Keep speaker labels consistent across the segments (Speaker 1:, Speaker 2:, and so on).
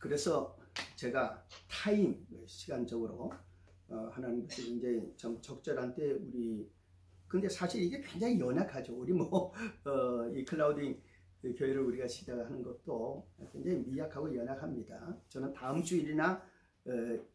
Speaker 1: 그래서 제가 시간적으로 하나님께서 굉장히 좀 적절한 때 근데 사실 이게 굉장히 연약하죠. 우리 이 클라우딩 교회를 우리가 시작하는 것도 굉장히 미약하고 연약합니다. 저는 다음 주일이나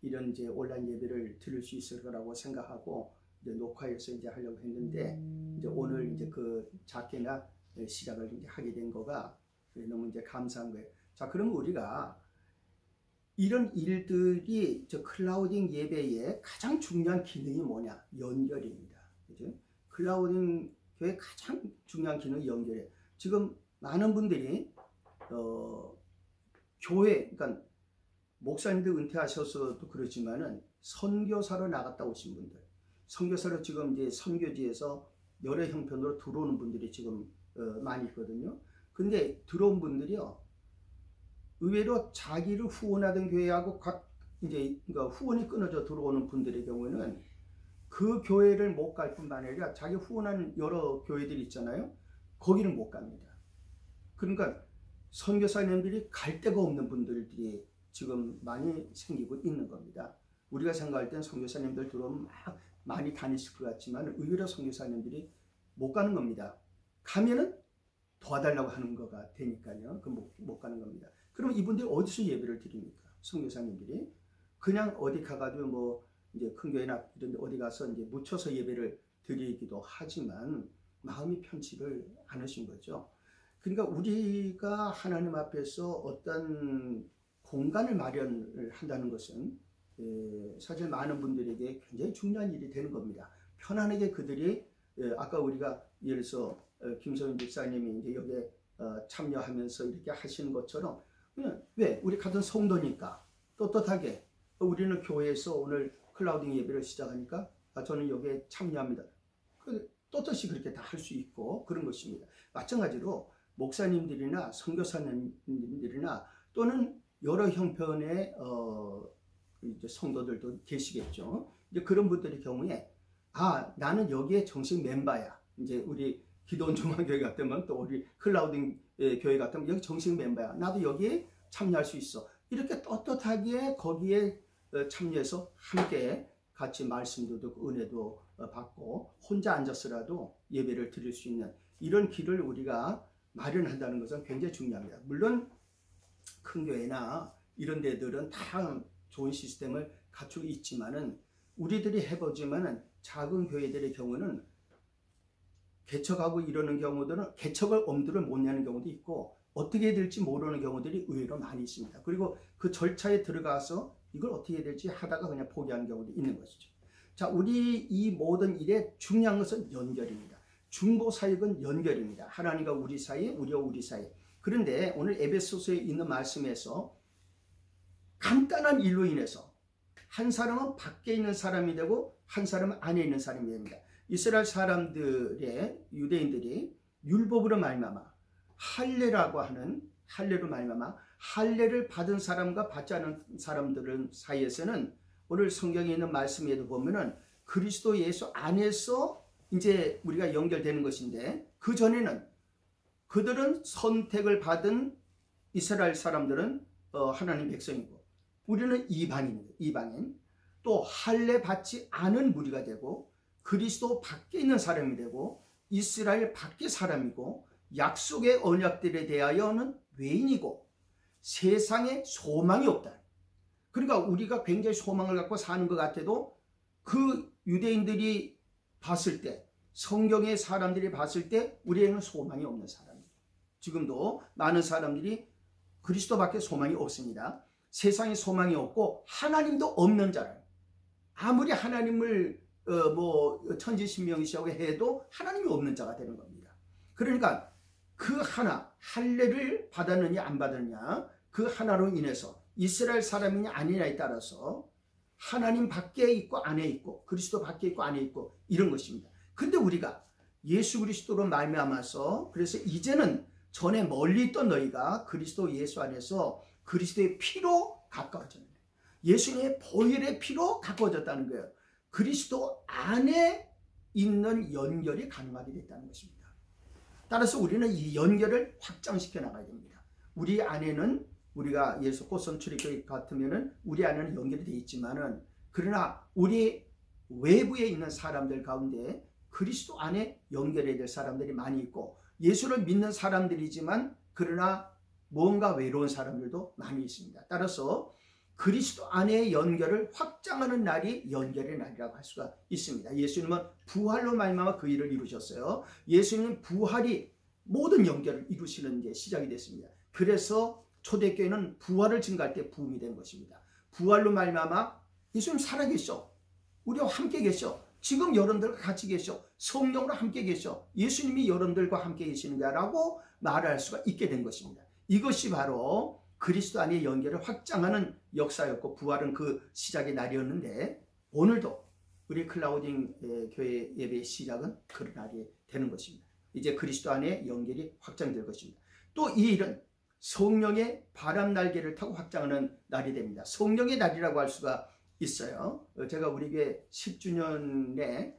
Speaker 1: 이런 이제 온라인 예배를 드릴 수 있을 거라고 생각하고 이제 녹화해서 이제 하려고 했는데 이제 오늘 이제 그 작게나 시작을 이제 하게 된 거가 너무 이제 감사한 거예요. 자, 그럼 우리가 이런 일들이 저 클라우딩 예배의 가장 중요한 기능이 뭐냐? 연결입니다. 그죠? 클라우딩 교회의 가장 중요한 기능이 연결이에요. 지금 많은 분들이 교회, 그러니까 목사님들 은퇴하셔서도 그렇지만은 선교사로 나갔다 오신 분들, 선교사로 지금 이제 선교지에서 여러 형편으로 들어오는 분들이 지금 많이 있거든요. 근데 들어온 분들이요, 의외로 자기를 후원하던 교회하고 그러니까 후원이 끊어져 들어오는 분들의 경우는 그 교회를 못 갈 뿐만 아니라 자기 후원하는 여러 교회들이 있잖아요. 거기는 못 갑니다. 그러니까 선교사님들이 갈 데가 없는 분들이 지금 많이 생기고 있는 겁니다. 우리가 생각할 땐 선교사님들 들어오면 막 많이 다니실 것 같지만 의외로 선교사님들이 못 가는 겁니다. 가면은 도와달라고 하는 거가 되니까요. 못 가는 겁니다. 그럼 이분들이 어디서 예배를 드립니까? 선교사님들이 그냥 어디 가가지고 이제 큰 교회나 이런 데 어디 가서 이제 묻혀서 예배를 드리기도 하지만 마음이 편치를 않으신 거죠. 그러니까 우리가 하나님 앞에서 어떤 공간을 마련을 한다는 것은 사실 많은 분들에게 굉장히 중요한 일이 되는 겁니다. 편안하게 그들이 아까 우리가 예를 들어서 김성윤 집사님이 이제 여기에 참여하면서 이렇게 하시는 것처럼 그냥 왜 우리 같은 성도니까 떳떳하게 우리는 교회에서 오늘 클라우딩 예배를 시작하니까 저는 여기에 참여합니다. 떳떳이 그렇게 다 할 수 있고 그런 것입니다. 마찬가지로 목사님들이나 선교사님들이나 또는 여러 형편의 이제 성도들도 계시겠죠. 이제 그런 분들의 경우에 나는 여기에 정식 멤버야. 이제 우리 기도원 중앙교회 같으면 또 우리 클라우딩 교회 같으면 여기 정식 멤버야. 나도 여기에 참여할 수 있어. 이렇게 떳떳하게 거기에 참여해서 함께 같이 말씀도 듣고 은혜도 받고 혼자 앉아서라도 예배를 드릴 수 있는 이런 길을 우리가 마련한다는 것은 굉장히 중요합니다. 물론 큰 교회나 이런 데들은 다 좋은 시스템을 갖추고 있지만은 우리들이 해보지만은 작은 교회들의 경우는 개척하고 이러는 경우들은 개척을 엄두를 못 내는 경우도 있고 어떻게 해야 될지 모르는 경우들이 의외로 많이 있습니다. 그리고 그 절차에 들어가서 이걸 어떻게 해야 될지 하다가 그냥 포기하는 경우도 있는 것이죠. 자, 우리 이 모든 일에 중요한 것은 연결입니다. 중보 사역은 연결입니다. 하나님과 우리 사이에, 우리와 우리 사이에. 그런데 오늘 에베소서에 있는 말씀에서 간단한 일로 인해서 한 사람은 밖에 있는 사람이 되고 한 사람은 안에 있는 사람이 됩니다. 이스라엘 사람들의 유대인들이 율법으로 말미암아 할례라고 하는 할례로 말미암아 할례를 받은 사람과 받지 않은 사람들 사이에서는 오늘 성경에 있는 말씀에도 보면은 그리스도 예수 안에서 이제 우리가 연결되는 것인데 그 전에는 그들은 선택을 받은 이스라엘 사람들은 하나님 백성이고 우리는 이방인 또 할례 받지 않은 무리가 되고 그리스도 밖에 있는 사람이 되고 이스라엘 밖의 사람이고 약속의 언약들에 대하여는 외인이고 세상에 소망이 없다. 그러니까 우리가 굉장히 소망을 갖고 사는 것 같아도 그 유대인들이 봤을 때 성경의 사람들이 봤을 때 우리에게는 소망이 없는 사람이에요. 지금도 많은 사람들이 그리스도밖에 소망이 없습니다. 세상에 소망이 없고 하나님도 없는 자를 아무리 하나님을 천지신명이시라고 해도 하나님이 없는 자가 되는 겁니다. 그러니까 그 하나 할례를 받았느냐 안 받았느냐 그 하나로 인해서 이스라엘 사람이냐 아니냐에 따라서 하나님 밖에 있고 안에 있고 그리스도 밖에 있고 안에 있고 이런 것입니다. 근데 우리가 예수 그리스도로 말미암아서 그래서 이제는 전에 멀리 있던 너희가 그리스도 예수 안에서 그리스도의 피로 가까워졌네. 예수님의 보혈의 피로 가까워졌다는 거예요. 그리스도 안에 있는 연결이 가능하게 됐다는 것입니다. 따라서 우리는 이 연결을 확장시켜 나가야 됩니다. 우리 안에는 우리가 예수 꽃선 출입교회 같으면은 우리 안에는 연결이 되어 있지만은, 그러나 우리 외부에 있는 사람들 가운데 그리스도 안에 연결해야 될 사람들이 많이 있고, 예수를 믿는 사람들이지만 그러나 뭔가 외로운 사람들도 많이 있습니다. 따라서 그리스도 안의 연결을 확장하는 날이 연결의 날이라고 할 수가 있습니다. 예수님은 부활로 말미암아 그 일을 이루셨어요. 예수님은 부활이 모든 연결을 이루시는 게 시작이 됐습니다. 그래서 초대교회는 부활을 증거할 때 부흥이 된 것입니다. 부활로 말미암아 예수님 살아계셔. 우리와 함께 계셔. 지금 여러분들과 같이 계셔. 성령으로 함께 계셔. 예수님이 여러분들과 함께 계시는가라고 말할 수가 있게 된 것입니다. 이것이 바로 그리스도 안의 연결을 확장하는 역사였고, 부활은 그 시작의 날이었는데, 오늘도 우리 클라우딩 교회 예배의 시작은 그런 날이 되는 것입니다. 이제 그리스도 안의 연결이 확장될 것입니다. 또 이 일은 성령의 바람 날개를 타고 확장하는 날이 됩니다. 성령의 날이라고 할 수가 있어요. 제가 우리 교회 10주년에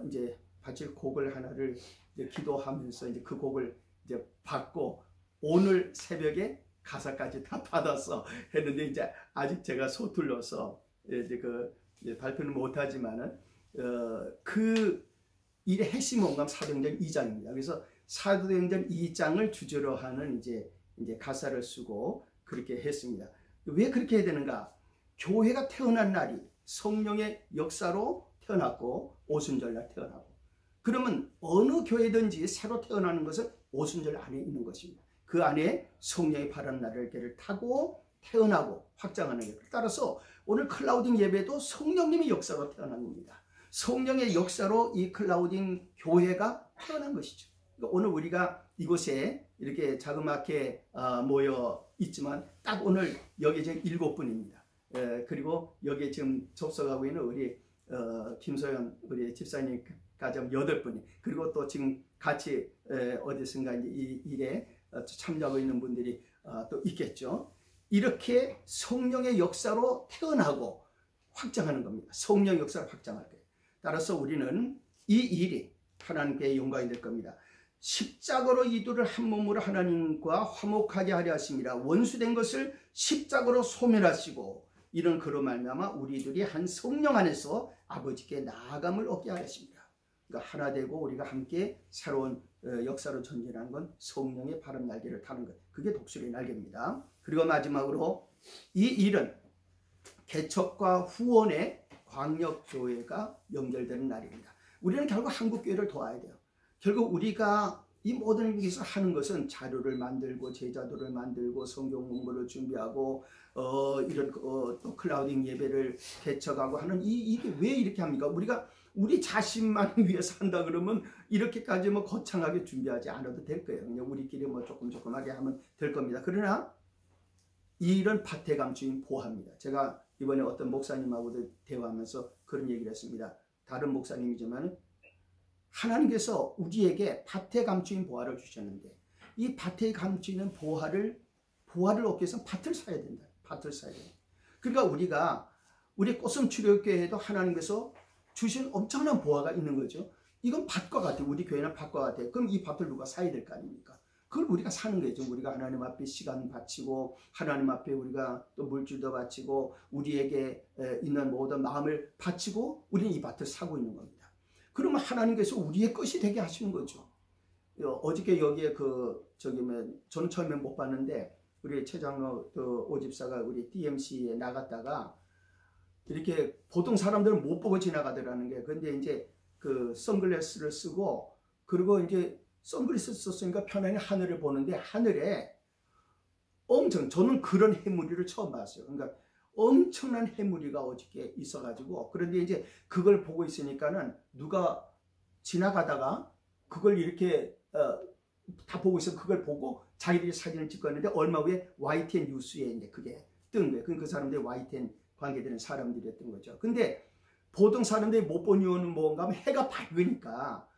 Speaker 1: 이제 바칠 곡을 하나를 이제 기도하면서 이제 그 곡을 이제 받고, 오늘 새벽에 가사까지 다 받아서 했는데, 이제 아직 제가 서툴러서 이제 이제 발표는 못하지만은 그 일의 핵심 원감 사도행전 2장입니다. 그래서 사도행전 2장을 주제로 하는 이제 가사를 쓰고 그렇게 했습니다. 왜 그렇게 해야 되는가? 교회가 태어난 날이 성령의 역사로 태어났고 오순절날 태어나고, 그러면 어느 교회든지 새로 태어나는 것은 오순절 안에 있는 것입니다. 그 안에 성령의 바람 날개를 타고 태어나고 확장하는 것. 따라서 오늘 클라우딩 예배도 성령님의 역사로 태어난 겁니다. 성령의 역사로 이 클라우딩 교회가 태어난 것이죠. 그러니까 오늘 우리가 이곳에 이렇게 자그맣게 모여 있지만 딱 오늘 여기 지금 7분입니다. 그리고 여기에 지금 접속하고 있는 우리 김소연 우리 집사님 가정 8분이, 그리고 또 지금 같이 어디선가 이 일에 참여하고 있는 분들이 또 있겠죠. 이렇게 성령의 역사로 태어나고 확장하는 겁니다. 성령의 역사를 확장할 거예요. 따라서 우리는 이 일이 하나님께 영광이 될 겁니다. 십자가로 이들을 한 몸으로 하나님과 화목하게 하려 하심이라. 원수된 것을 십자가로 소멸하시고 이런 그로 말미암아 우리들이 한 성령 안에서 아버지께 나아감을 얻게 하셨습니다. 그러니까 하나 되고 우리가 함께 새로운 역사로 전진하는 건 성령의 바람 날개를 타는 것. 그게 독수리 날개입니다. 그리고 마지막으로 이 일은 개척과 후원의 광역교회가 연결되는 날입니다. 우리는 결국 한국교회를 도와야 돼요. 결국 우리가 이 모든 것을 하는 것은 자료를 만들고 제자도를 만들고 성경 공부를 준비하고 이런 또 클라우딩 예배를 개척하고 하는 이게 왜 이렇게 합니까? 우리가 우리 자신만 위해서 한다 그러면 이렇게까지 뭐 거창하게 준비하지 않아도 될 거예요. 그냥 우리끼리 뭐 조금하게 하면 될 겁니다. 그러나 이 일은 밭에 감추인 보화입니다. 제가 이번에 어떤 목사님하고도 대화하면서 그런 얘기를 했습니다. 다른 목사님이지만 하나님께서 우리에게 밭에 감추인 보화를 주셨는데 이 밭에 감추는 보화를 얻기 위해서 밭을 사야 된다. 밭을 사야 된다. 그러니까 우리 꽃샘 출애굽교회에도 하나님께서 주신 엄청난 보화가 있는 거죠. 이건 밭과 같아요. 우리 교회는 밭과 같아요. 그럼 이 밭을 누가 사야 될 거 아닙니까? 그걸 우리가 사는 거죠. 우리가 하나님 앞에 시간 바치고 하나님 앞에 우리가 또 물질도 바치고 우리에게 있는 모든 마음을 바치고 우리는 이 밭을 사고 있는 겁니다. 그러면 하나님께서 우리의 것이 되게 하시는 거죠. 어저께 여기에 저는 처음에 못 봤는데 우리 최장로 오집사가 우리 DMC에 나갔다가 이렇게 보통 사람들은 못 보고 지나가더라는 게, 근데 이제 그 선글라스를 쓰고 그리고 이제 선글라스 썼으니까 편안히 하늘을 보는데 하늘에 저는 그런 해무리를 처음 봤어요. 그러니까 엄청난 해무리가 어저께 있어가지고, 그런데 이제 그걸 보고 있으니까는 누가 지나가다가 그걸 이렇게 다 보고 있어. 그걸 보고 자기들이 사진을 찍었는데 얼마 후에 YTN 뉴스에 이제 그게 뜬 거예요. 그 사람들이 YTN 관계되는 사람들이었던 거죠. 근데 보통 사람들이 못 본 이유는 뭔가 하면 해가 밝으니까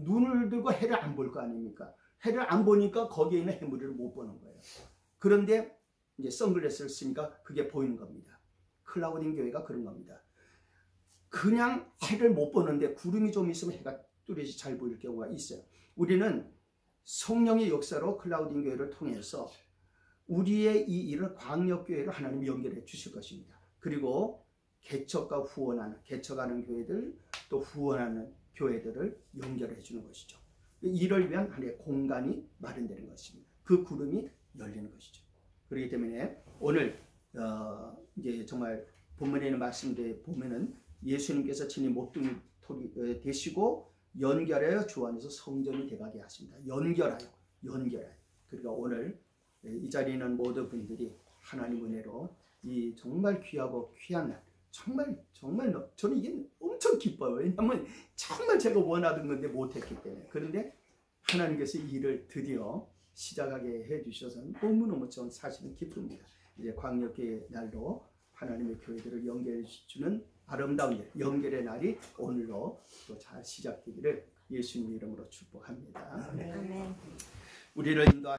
Speaker 1: 눈을 들고 해를 안 볼 거 아닙니까? 해를 안 보니까 거기에 있는 해무리를 못 보는 거예요. 그런데 이제 선글라스를 쓰니까 그게 보이는 겁니다. 클라우딩 교회가 그런 겁니다. 그냥 해를 못 보는데 구름이 좀 있으면 해가 뚜렷이 잘 보일 경우가 있어요. 우리는 성령의 역사로 클라우딩 교회를 통해서 우리의 이 일을 광역교회를 하나님이 연결해 주실 것입니다. 그리고 개척과 후원하는, 개척하는 교회들, 또 후원하는 교회들을 연결해 주는 것이죠. 이를 위한 하나의 공간이 마련되는 것입니다. 그 구름이 열리는 것이죠. 그렇기 때문에 오늘 이제 정말 본문에 있는 말씀들에 보면은 예수님께서 친히 모퉁이 되시고 연결하여 주 안에서 성전이 되게 하십니다. 연결하여. 그러니까 오늘 이 자리에 있는 모든 분들이 하나님 은혜로 이 정말 귀하고 귀한 날, 정말 저는 이게 엄청 기뻐요. 왜냐하면 정말 제가 원하던 건데 못했기 때문에. 그런데 하나님께서 이 일을 드디어 시작하게 해주셔서 너무너무 전 사실은 기쁩니다. 이제 광역교회 날로 하나님의 교회들을 연결해 주는 아름다운 연결의 날이 오늘로 또 잘 시작되기를 예수님 이름으로 축복합니다.
Speaker 2: 아멘.
Speaker 1: 우리를 인도하